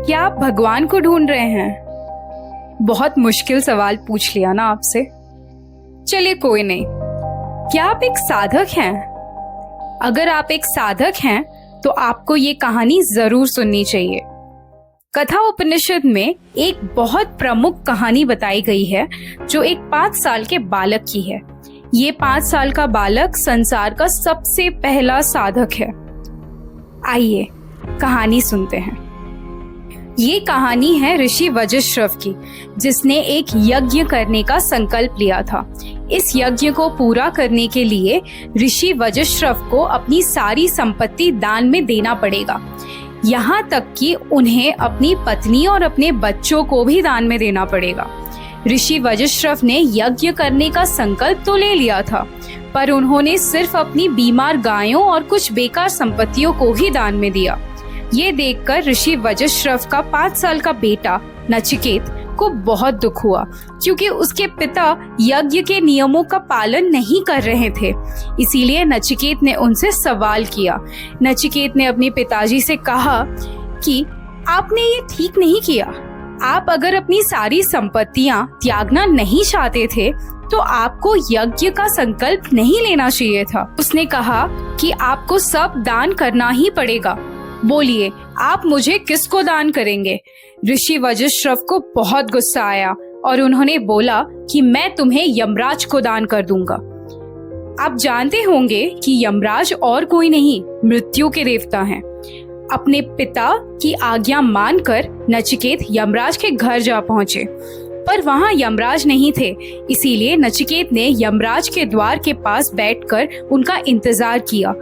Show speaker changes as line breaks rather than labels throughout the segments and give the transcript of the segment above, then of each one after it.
क्या आप भगवान को ढूंढ रहे हैं? बहुत मुश्किल सवाल पूछ लिया ना आपसे। चलिए कोई नहीं। क्या आप एक साधक हैं? अगर आप एक साधक हैं तो आपको ये कहानी जरूर सुननी चाहिए। कथा उपनिषद में एक बहुत प्रमुख कहानी बताई गई है जो एक 5 साल के बालक की है। ये 5 साल का बालक संसार का सबसे पहला साधक है। आइए कहानी सुनते हैं। ये कहानी है ऋषि वज्रश्रव की, जिसने एक यज्ञ करने का संकल्प लिया था। इस यज्ञ को पूरा करने के लिए ऋषि वज्रश्रव को अपनी सारी संपत्ति दान में देना पड़ेगा। यहाँ तक कि उन्हें अपनी पत्नी और अपने बच्चों को भी दान में देना पड़ेगा। ऋषि वज्रश्रव ने यज्ञ करने का संकल्प तो ले लिया था, पर उन्होंने सिर्फ अपनी बीमार गायों और कुछ बेकार संपत्तियों को ही दान में दिया। ये देखकर ऋषि वज्रश्रव का 5 साल का बेटा नचिकेत को बहुत दुख हुआ, क्योंकि उसके पिता यज्ञ के नियमों का पालन नहीं कर रहे थे। इसीलिए नचिकेत ने उनसे सवाल किया। नचिकेत ने अपने पिताजी से कहा कि आपने ये ठीक नहीं किया। आप अगर अपनी सारी संपत्तियां त्यागना नहीं चाहते थे तो आपको यज्ञ का संकल्प नहीं लेना चाहिए था। उसने कहा कि आपको सब दान करना ही पड़ेगा। बोलिए, आप मुझे किसको दान करेंगे? ऋषि वज्रश्रव को बहुत गुस्सा आया और उन्होंने बोला कि मैं तुम्हें यमराज को दान कर दूंगा। आप जानते होंगे कि यमराज और कोई नहीं, मृत्यु के देवता हैं। अपने पिता की आज्ञा मानकर नचिकेत यमराज के घर जा पहुंचे, पर वहां यमराज नहीं थे। इसीलिए नचिकेत ने यमराज के द्वार के पास बैठकर उनका इंतजार किया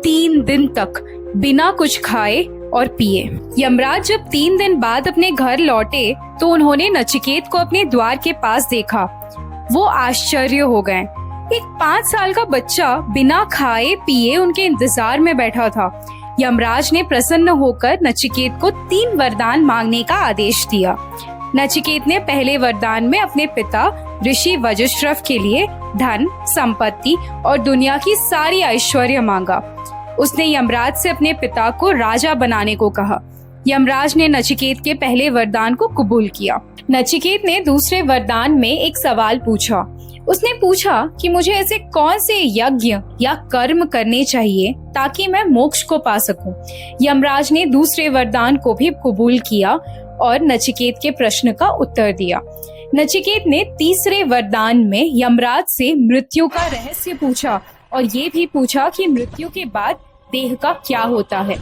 3 दिन तक, बिना कुछ खाए और पिए। यमराज जब 3 दिन बाद अपने घर लौटे तो उन्होंने नचिकेत को अपने द्वार के पास देखा। वो आश्चर्य हो गए। एक 5 साल का बच्चा बिना खाए पिए उनके इंतजार में बैठा था। यमराज ने प्रसन्न होकर नचिकेत को 3 वरदान मांगने का आदेश दिया। नचिकेत ने पहले वरदान में अपने पिता ऋषि वज्रश्रव के लिए धन, संपत्ति और दुनिया की सारी ऐश्वर्य मांगा। उसने यमराज से अपने पिता को राजा बनाने को कहा। यमराज ने नचिकेत के पहले वरदान को कबूल किया। नचिकेत ने दूसरे वरदान में एक सवाल पूछा। उसने पूछा कि मुझे ऐसे कौन से यज्ञ या कर्म करने चाहिए ताकि मैं मोक्ष को पा सकूं। यमराज ने दूसरे वरदान को भी कबूल किया और नचिकेत के प्रश्न का उत्तर दिया। नचिकेत ने तीसरे वरदान में यमराज से मृत्यु का रहस्य पूछा और ये भी पूछा कि मृत्यु के बाद देह का क्या होता है।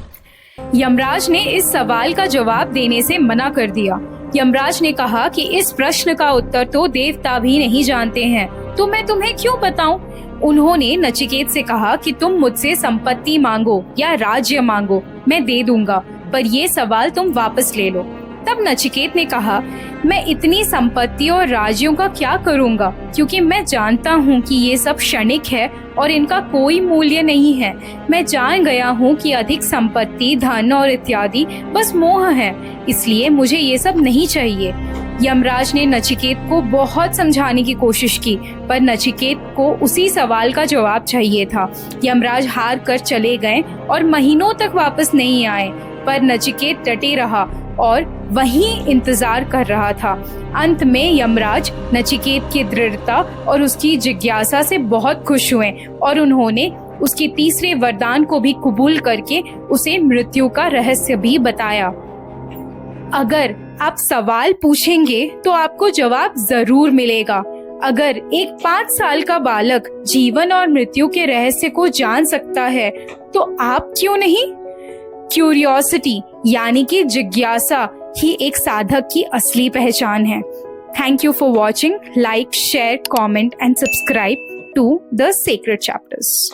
यमराज ने इस सवाल का जवाब देने से मना कर दिया। यमराज ने कहा कि इस प्रश्न का उत्तर तो देवता भी नहीं जानते हैं, तो मैं तुम्हें क्यों बताऊं? उन्होंने नचिकेत से कहा कि तुम मुझसे संपत्ति मांगो या राज्य मांगो, मैं दे दूंगा, पर ये सवाल तुम वापस ले लो। तब नचिकेत ने कहा, मैं इतनी संपत्ति और राज्यों का क्या करूंगा, क्योंकि मैं जानता हूँ कि ये सब क्षणिक है और इनका कोई मूल्य नहीं है। मैं जान गया हूँ कि अधिक संपत्ति, धन और इत्यादि बस मोह है, इसलिए मुझे ये सब नहीं चाहिए। यमराज ने नचिकेत को बहुत समझाने की कोशिश की, पर नचिकेत को उसी सवाल का जवाब चाहिए था। यमराज हार कर चले गए और महीनों तक वापस नहीं आए, पर नचिकेत डटे रहा और वहीं इंतजार कर रहा था। अंत में यमराज नचिकेत की दृढ़ता और उसकी जिज्ञासा से बहुत खुश हुए और उन्होंने उसके तीसरे वरदान को भी कबूल करके उसे मृत्यु का रहस्य भी बताया। अगर आप सवाल पूछेंगे तो आपको जवाब जरूर मिलेगा। अगर एक 5 साल का बालक जीवन और मृत्यु के रहस्य को जान सकता है तो आप क्यों नहीं? क्यूरियोसिटी यानी कि जिज्ञासा ही एक साधक की असली पहचान है। Thank you for watching. Like, share, comment and subscribe to the secret chapters.